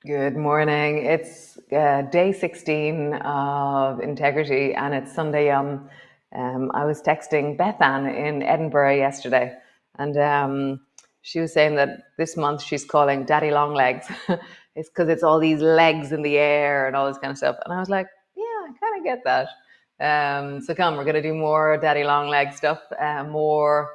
Good morning. It's day 16 of Integrity, and it's Sunday Yum. I was texting Beth Ann in Edinburgh yesterday, and she was saying that this month she's calling Daddy Longlegs. It's because it's all these legs in the air and all this kind of stuff. And I was like, yeah, I kind of get that. So come, we're going to do more Daddy Longlegs stuff, that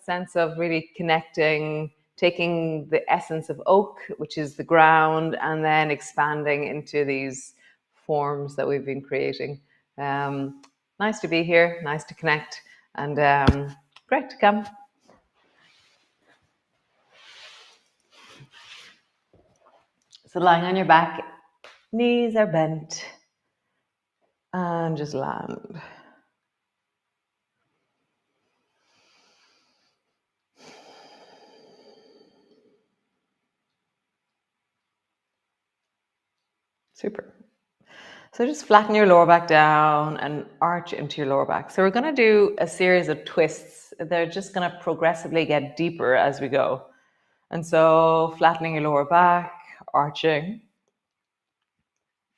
sense of really connecting, taking the essence of oak, which is the ground, and then expanding into these forms that we've been creating. Nice to be here, nice to connect, and great to come. So lying on your back, knees are bent, and just land. Super. So just flatten your lower back down and arch into your lower back. So we're going to do a series of twists. They're just going to progressively get deeper as we go. And so flattening your lower back, arching,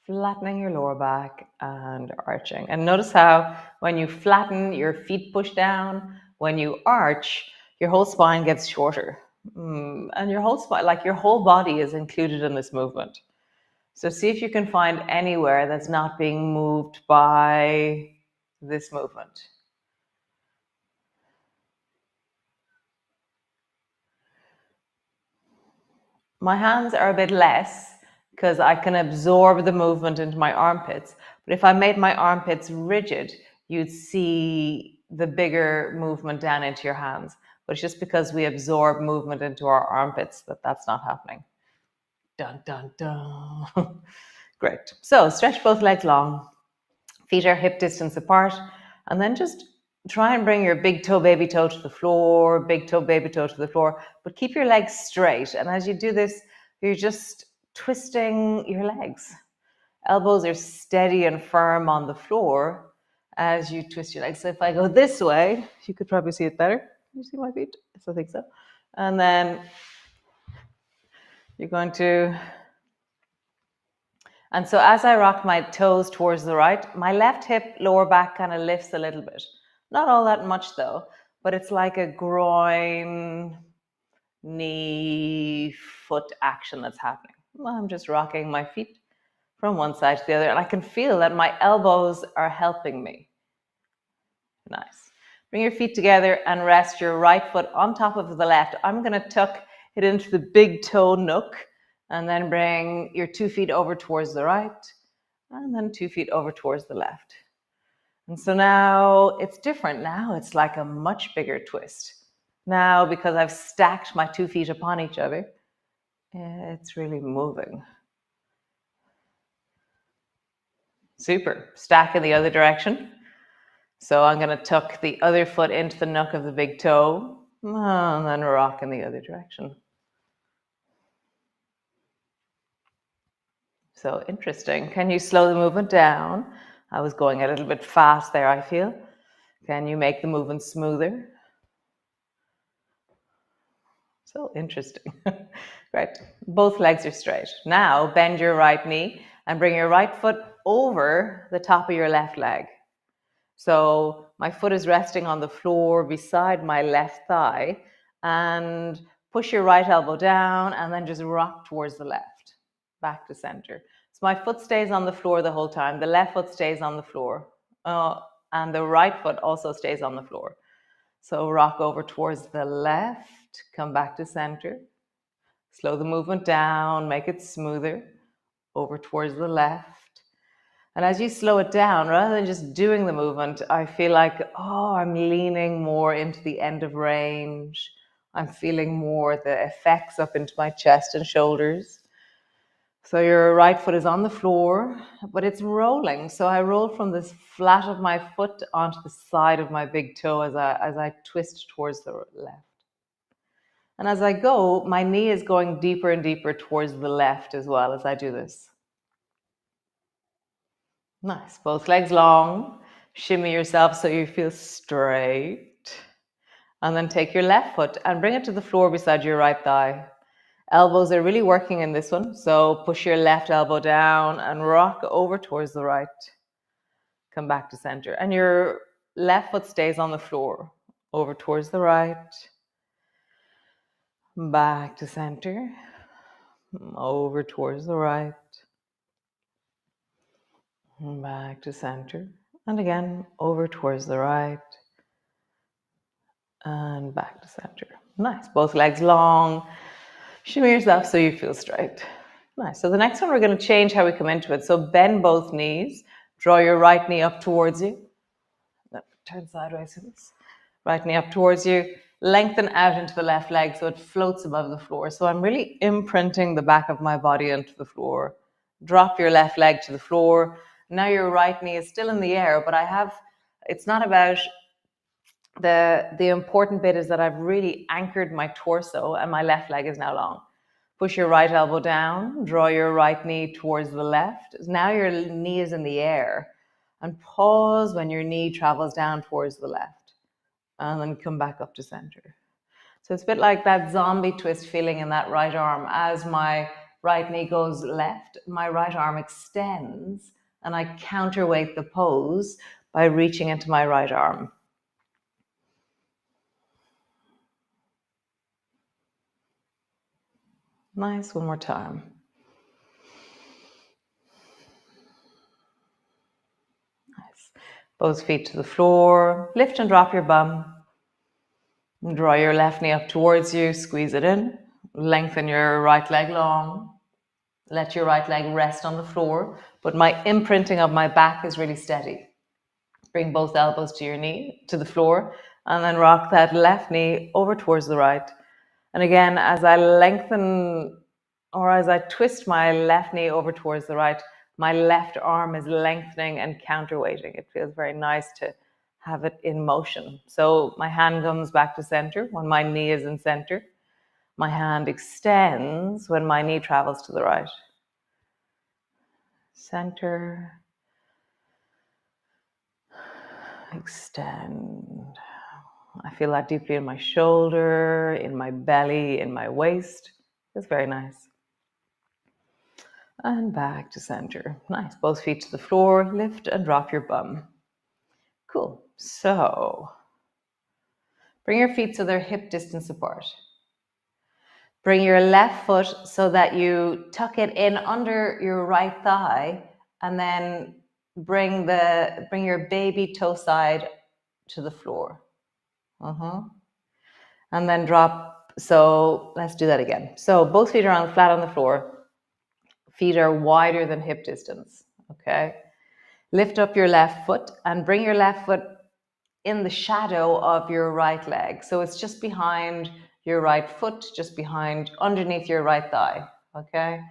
flattening your lower back and arching. And notice how when you flatten, your feet push down. When you arch, your whole spine gets shorter. And your whole spine, like your whole body is included in this movement. So see if you can find anywhere that's not being moved by this movement. My hands are a bit less because I can absorb the movement into my armpits. But if I made my armpits rigid, you'd see the bigger movement down into your hands. But it's just because we absorb movement into our armpits that's not happening. Dun, dun, dun. Great. So stretch both legs long. Feet are hip distance apart. And then just try and bring your big toe, baby toe to the floor, big toe, baby toe to the floor, but keep your legs straight. And as you do this, you're just twisting your legs. Elbows are steady and firm on the floor as you twist your legs. So if I go this way, you could probably see it better. Can you see my feet? Yes, I think so. And then you're going to... And so as I rock my toes towards the right, my left hip, lower back kind of lifts a little bit. Not all that much though, but it's like a groin, knee, foot action that's happening. I'm just rocking my feet from one side to the other, and I can feel that my elbows are helping me. Nice. Bring your feet together and rest your right foot on top of the left. I'm going to tuck it into the big toe nook, and then bring your 2 feet over towards the right, and then 2 feet over towards the left. And so now it's different. Now it's like a much bigger twist. Now, because I've stacked my 2 feet upon each other, it's really moving. Super. Stack in the other direction. So I'm going to tuck the other foot into the nook of the big toe and then rock in the other direction. So interesting. Can you slow the movement down? I was going a little bit fast there, I feel. Can you make the movement smoother? So interesting. Right. Both legs are straight. Now bend your right knee and bring your right foot over the top of your left leg. So my foot is resting on the floor beside my left thigh, and push your right elbow down and then just rock towards the left, back to center. So my foot stays on the floor the whole time. The left foot stays on the floor, and the right foot also stays on the floor. So rock over towards the left, come back to center. Slow the movement down, make it smoother, over towards the left. And as you slow it down, rather than just doing the movement, I feel like, oh, I'm leaning more into the end of range. I'm feeling more the effects up into my chest and shoulders. So your right foot is on the floor, but it's rolling. So I roll from this flat of my foot onto the side of my big toe as I twist towards the left. And as I go, my knee is going deeper and deeper towards the left as well as I do this. Nice. Both legs long. Shimmy yourself so you feel straight. And then take your left foot and bring it to the floor beside your right thigh. Elbows are really working in this one. So push your left elbow down and rock over towards the right. Come back to center. And your left foot stays on the floor. Over towards the right. Back to center. Over towards the right. Back to center. And again, over towards the right. And back to center. Nice. Both legs long. Shimmy yourself so you feel straight. Nice. So the next one, we're going to change how we come into it. So bend both knees. Draw your right knee up towards you. Turn sideways. Right knee up towards you. Lengthen out into the left leg so it floats above the floor. So I'm really imprinting the back of my body into the floor. Drop your left leg to the floor. Now your right knee is still in the air, but it's not about the important bit is that I've really anchored my torso and my left leg is now long. Push your right elbow down, draw your right knee towards the left. Now your knee is in the air, and pause when your knee travels down towards the left, and then come back up to center. So it's a bit like that zombie twist feeling in that right arm. As my right knee goes left, my right arm extends, and I counterweight the pose by reaching into my right arm. Nice, one more time. Nice. Both feet to the floor. Lift and drop your bum. And draw your left knee up towards you. Squeeze it in. Lengthen your right leg long. Let your right leg rest on the floor. But my imprinting of my back is really steady. Bring both elbows to your knee, to the floor. And then rock that left knee over towards the right. And again, as I lengthen or as I twist my left knee over towards the right, my left arm is lengthening and counterweighting. It feels very nice to have it in motion. So my hand comes back to center when my knee is in center. My hand extends when my knee travels to the right. Center. Extend. I feel that deeply in my shoulder, in my belly, in my waist. It's very nice. And back to center. Nice. Both feet to the floor. Lift and drop your bum. Cool. So bring your feet so they're hip distance apart. Bring your left foot so that you tuck it in under your right thigh, and then bring your baby toe side to the floor. And then drop. So let's do that again. So both feet are flat on the floor. Feet are wider than hip distance, okay? Lift up your left foot and bring your left foot in the shadow of your right leg. So it's just behind your right foot, just behind, underneath your right thigh, okay?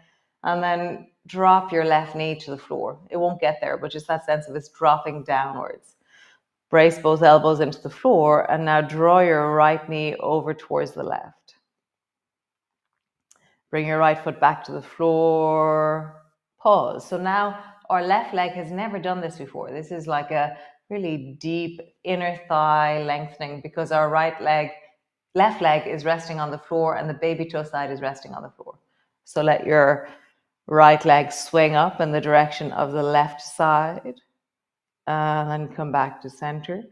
And then drop your left knee to the floor. It won't get there, but just that sense of it's dropping downwards. Brace both elbows into the floor, and now draw your right knee over towards the left. Bring your right foot back to the floor. Pause. So now our left leg has never done this before. This is like a really deep inner thigh lengthening because our left leg is resting on the floor and the baby toe side is resting on the floor. So let your right leg swing up in the direction of the left side and then come back to center.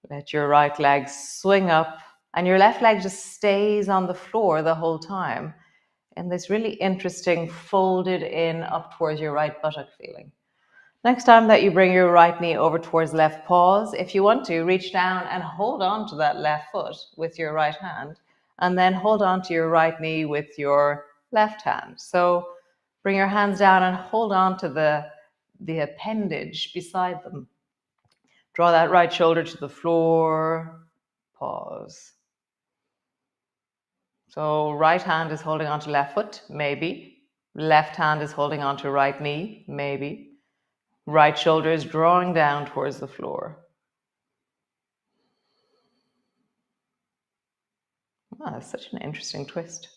Let your right leg swing up and your left leg just stays on the floor the whole time. And this really interesting folded in up towards your right buttock feeling. Next time that you bring your right knee over towards left, pause. If you want to, reach down and hold on to that left foot with your right hand, and then hold on to your right knee with your left hand. So bring your hands down and hold on to the appendage beside them. Draw that right shoulder to the floor. Pause. So right hand is holding onto left foot, maybe. Left hand is holding onto right knee, maybe. Right shoulder is drawing down towards the floor. Wow, that's such an interesting twist.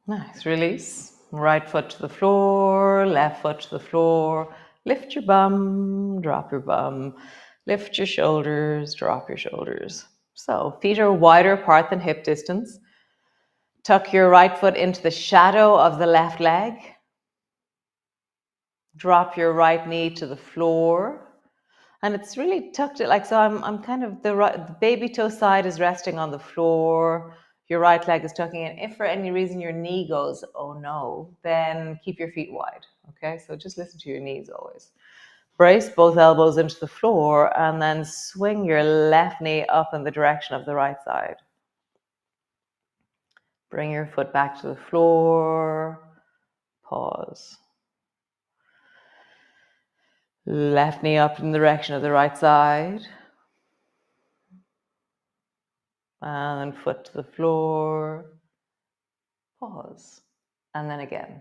Nice, release. Right foot to the floor, left foot to the floor. Lift your bum, drop your bum. Lift your shoulders, drop your shoulders. So feet are wider apart than hip distance. Tuck your right foot into the shadow of the left leg. Drop your right knee to the floor. And it's really tucked it like so. I'm kind of the baby toe side is resting on the floor. Your right leg is tucking in. If for any reason your knee goes, oh no, then keep your feet wide. Okay, so just listen to your knees always. Brace both elbows into the floor and then swing your left knee up in the direction of the right side. Bring your foot back to the floor. Pause. Left knee up in the direction of the right side. And then foot to the floor. Pause. And then again.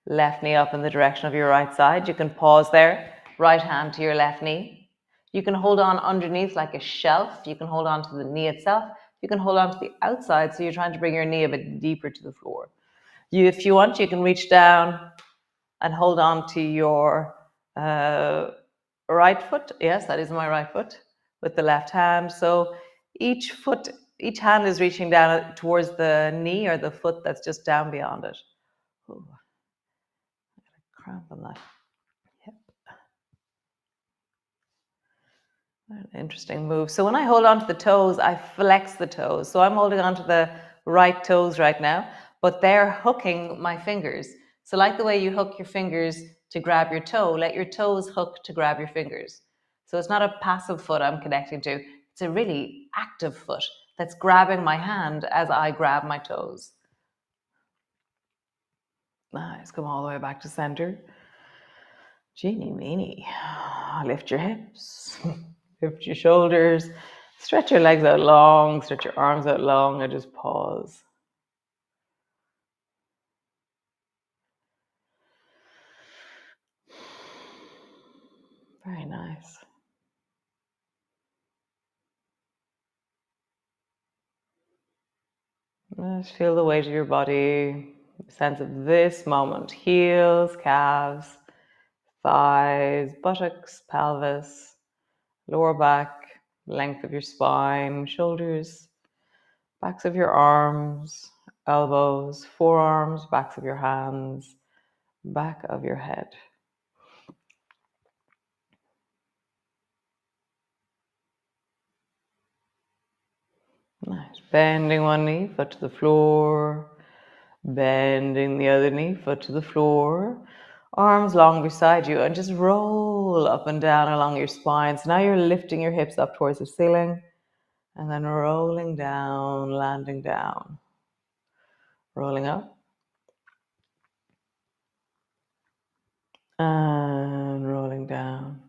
Left knee up in the direction of your right side. You can pause there. Right hand to your left knee. You can hold on underneath like a shelf. You can hold on to the knee itself. You can hold on to the outside. So you're trying to bring your knee a bit deeper to the floor. If you want, you can reach down and hold on to your right foot. Yes, that is my right foot with the left hand. So each hand is reaching down towards the knee or the foot that's just down beyond it. Ooh, I got a cramp on that. Yep. An interesting move. So when I hold on to the toes, I flex the toes. So I'm holding on to the right toes right now, but they're hooking my fingers. So like the way you hook your fingers to grab your toe, let your toes hook to grab your fingers. So it's not a passive foot I'm connecting to. It's a really active foot that's grabbing my hand as I grab my toes. Nice. Come all the way back to center. Genie meanie. Lift your hips. Lift your shoulders. Stretch your legs out long. Stretch your arms out long and just pause. Very nice. Just feel the weight of your body, the sense of this moment. Heels, calves, thighs, buttocks, pelvis, lower back, length of your spine, shoulders, backs of your arms, elbows, forearms, backs of your hands, back of your head. Nice. Bending one knee, foot to the floor. Bending the other knee, foot to the floor. Arms long beside you and just roll up and down along your spine. So now you're lifting your hips up towards the ceiling and then rolling down, landing down. Rolling up. And rolling down.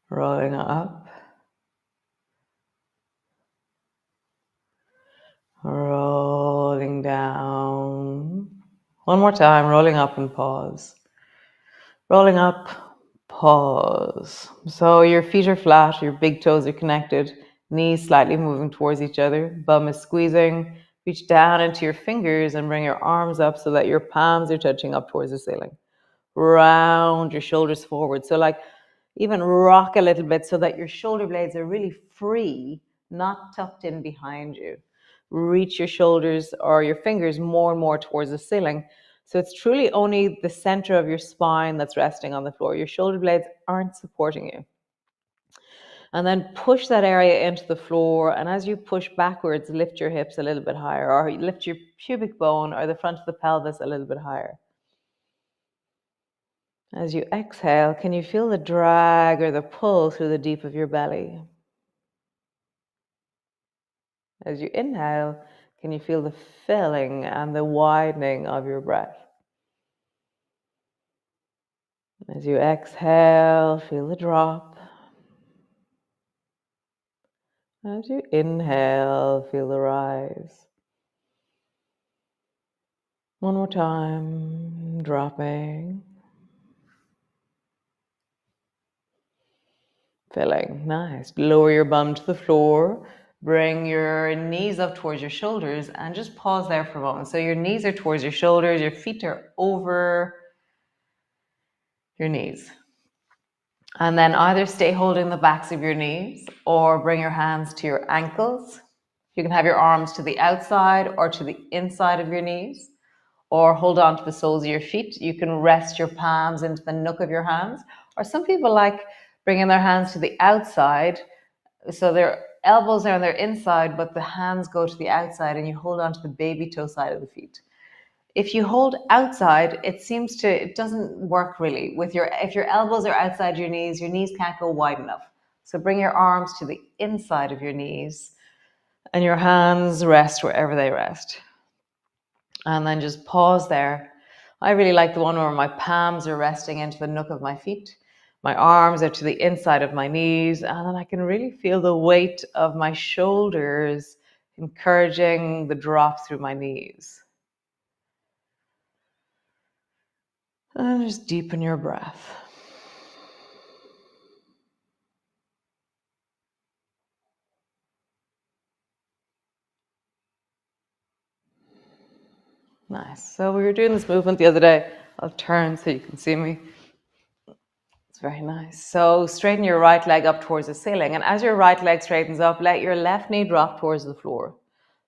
Rolling up. Rolling One more time, rolling up and pause. Rolling up, pause. So your feet are flat, your big toes are connected, knees slightly moving towards each other, bum is squeezing. Reach down into your fingers and bring your arms up so that your palms are touching up towards the ceiling. Round your shoulders forward. So like even rock a little bit so that your shoulder blades are really free, not tucked in behind you. Reach your shoulders or your fingers more and more towards the ceiling. So it's truly only the center of your spine that's resting on the floor. Your shoulder blades aren't supporting you. And then push that area into the floor. And as you push backwards, lift your hips a little bit higher, or lift your pubic bone or the front of the pelvis a little bit higher. As you exhale, can you feel the drag or the pull through the deep of your belly? As you inhale, can you feel the filling and the widening of your breath? As you exhale, feel the drop. As you inhale, feel the rise. One more time, dropping. Filling, nice. Lower your bum to the floor. Bring your knees up towards your shoulders and just pause there for a moment. So your knees are towards your shoulders, your feet are over your knees. And then either stay holding the backs of your knees or bring your hands to your ankles. You can have your arms to the outside or to the inside of your knees, or hold on to the soles of your feet. You can rest your palms into the nook of your hands, or some people like bringing their hands to the outside. So their elbows are on their inside, but the hands go to the outside and you hold on to the baby toe side of the feet. If you hold outside, it doesn't work really. If your elbows are outside your knees can't go wide enough. So bring your arms to the inside of your knees and your hands rest wherever they rest. And then just pause there. I really like the one where my palms are resting into the nook of my feet. My arms are to the inside of my knees, and then I can really feel the weight of my shoulders encouraging the drop through my knees. And just deepen your breath. Nice. So we were doing this movement the other day. I'll turn so you can see me. It's very nice. So straighten your right leg up towards the ceiling. And as your right leg straightens up, let your left knee drop towards the floor.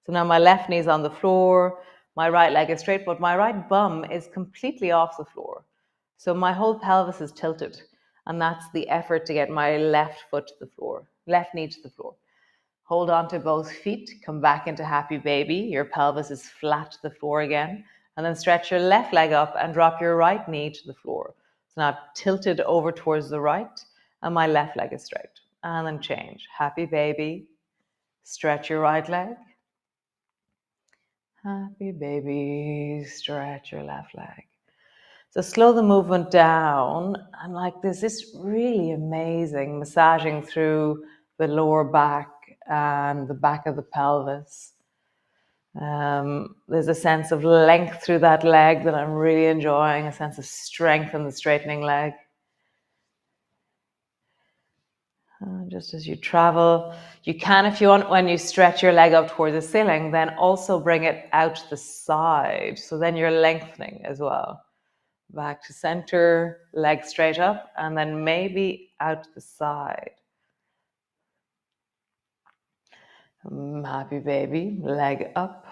So now my left knee is on the floor. My right leg is straight, but my right bum is completely off the floor. So my whole pelvis is tilted. And that's the effort to get my left foot to the floor, left knee to the floor. Hold on to both feet, come back into happy baby. Your pelvis is flat to the floor again. And then stretch your left leg up and drop your right knee to the floor. So now tilted over towards the right, and my left leg is straight. And then change. Happy baby. Stretch your right leg. Happy baby. Stretch your left leg. So slow the movement down, and like there's this really amazing massaging through the lower back and the back of the pelvis. There's a sense of length through that leg that I'm really enjoying, a sense of strength in the straightening leg. Just as you travel, you can, if you want, when you stretch your leg up towards the ceiling, then also bring it out to the side. So then you're lengthening as well. Back to center, leg straight up, and then maybe out to the side. Happy baby, leg up,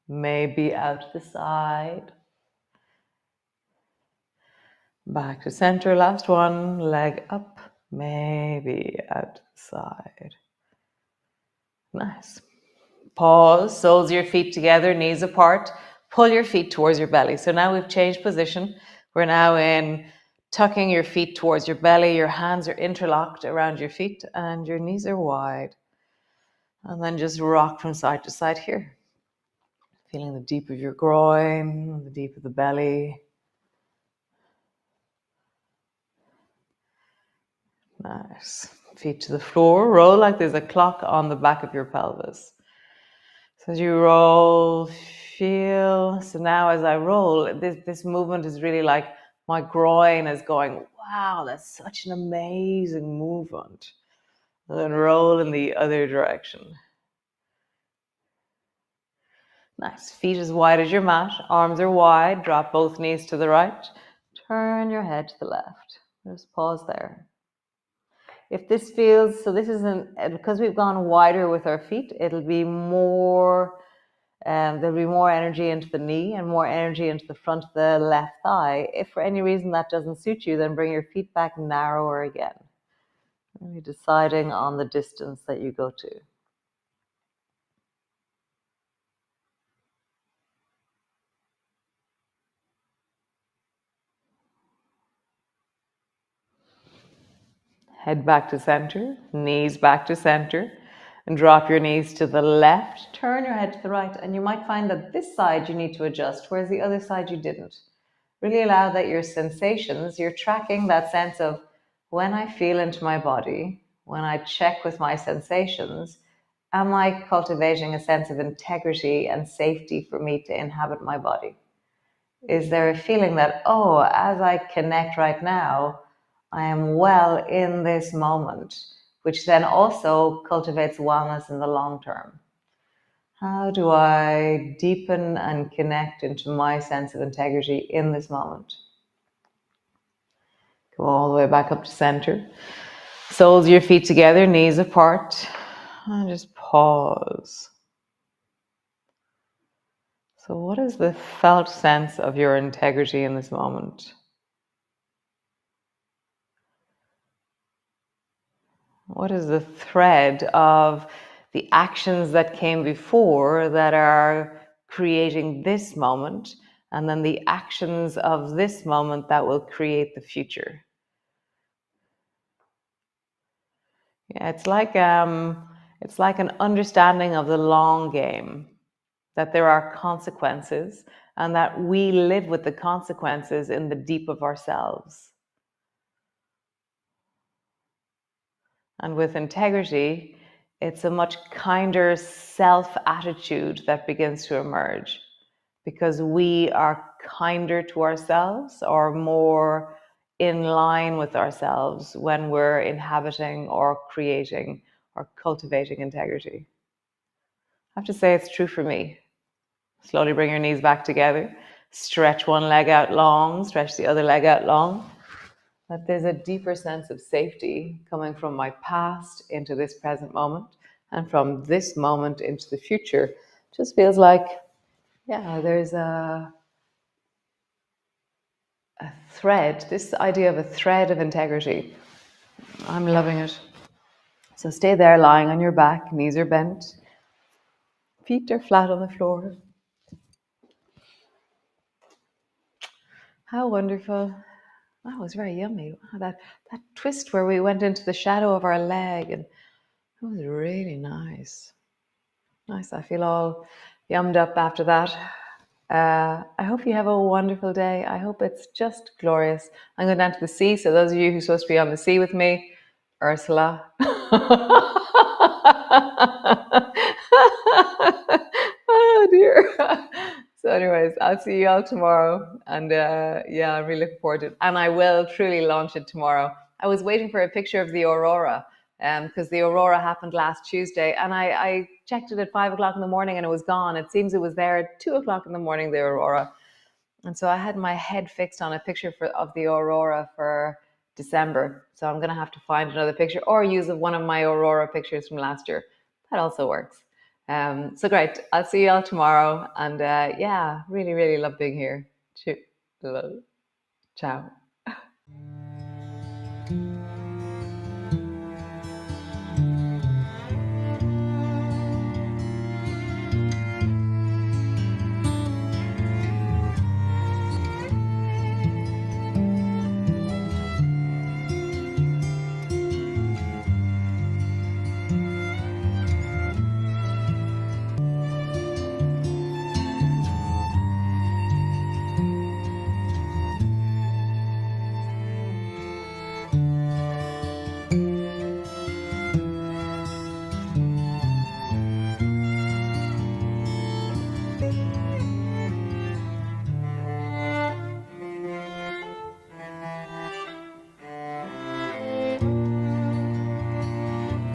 maybe out to the side. Back to center, last one, leg up, maybe out to the side. Nice. Pause, soles of your feet together, knees apart. Pull your feet towards your belly. So now we've changed position. We're now in tucking your feet towards your belly. Your hands are interlocked around your feet and your knees are wide. And then just rock from side to side here. Feeling the deep of your groin, the deep of the belly. Nice. Feet to the floor. Roll like there's a clock on the back of your pelvis. So as you roll, feel. So now as I roll, this movement is really like my groin is going, wow, that's such an amazing movement. And then roll in the other direction. Nice. Feet as wide as your mat. Arms are wide. Drop both knees to the right. Turn your head to the left. Just pause there. If this feels, so this isn't, because we've gone wider with our feet, it'll be more, there'll be more energy into the knee and more energy into the front of the left thigh. If for any reason that doesn't suit you, then bring your feet back narrower again. You're deciding on the distance that you go to. Head back to center, knees back to center, and drop your knees to the left. Turn your head to the right, and you might find that this side you need to adjust, whereas the other side you didn't. Really allow that your sensations, you're tracking that sense of when I feel into my body, when I check with my sensations, am I cultivating a sense of integrity and safety for me to inhabit my body? Is there a feeling that, oh, as I connect right now, I am well in this moment, which then also cultivates wellness in the long term? How do I deepen and connect into my sense of integrity in this moment? Go all the way back up to center. Soles of your feet together, knees apart, and just pause. So what is the felt sense of your integrity in this moment? What is the thread of the actions that came before that are creating this moment, and then the actions of this moment that will create the future? Yeah, it's like an understanding of the long game, that there are consequences and that we live with the consequences in the deep of ourselves. And with integrity, it's a much kinder self-attitude that begins to emerge, because we are kinder to ourselves or more in line with ourselves when we're inhabiting or creating or cultivating integrity. I have to say it's true for me. Slowly bring your knees back together. Stretch one leg out long, stretch the other leg out long. That there's a deeper sense of safety coming from my past into this present moment, and from this moment into the future. Just feels like, yeah, there's a thread, this idea of a thread of integrity. I'm loving it. So stay there lying on your back, knees are bent, feet are flat on the floor. How wonderful. That was very yummy. Wow, that twist where we went into the shadow of our leg, and that was really nice. Nice. I feel all yummed up after that. I hope you have a wonderful day. I hope it's just glorious. I'm going down to the sea. So those of you who are supposed to be on the sea with me, Ursula. Oh dear. So anyways, I'll see you all tomorrow. And yeah, I'm really looking forward to it. And I will truly launch it tomorrow. I was waiting for a picture of the aurora, because the aurora happened last Tuesday, and I checked it at 5 o'clock in the morning and it was gone. It seems it was there at 2 o'clock in the morning, the aurora. And so I had my head fixed on a picture of the aurora for December. So I'm going to have to find another picture or use one of my aurora pictures from last year. That also works. So great. I'll see you all tomorrow. And yeah, really, really love being here. Ciao.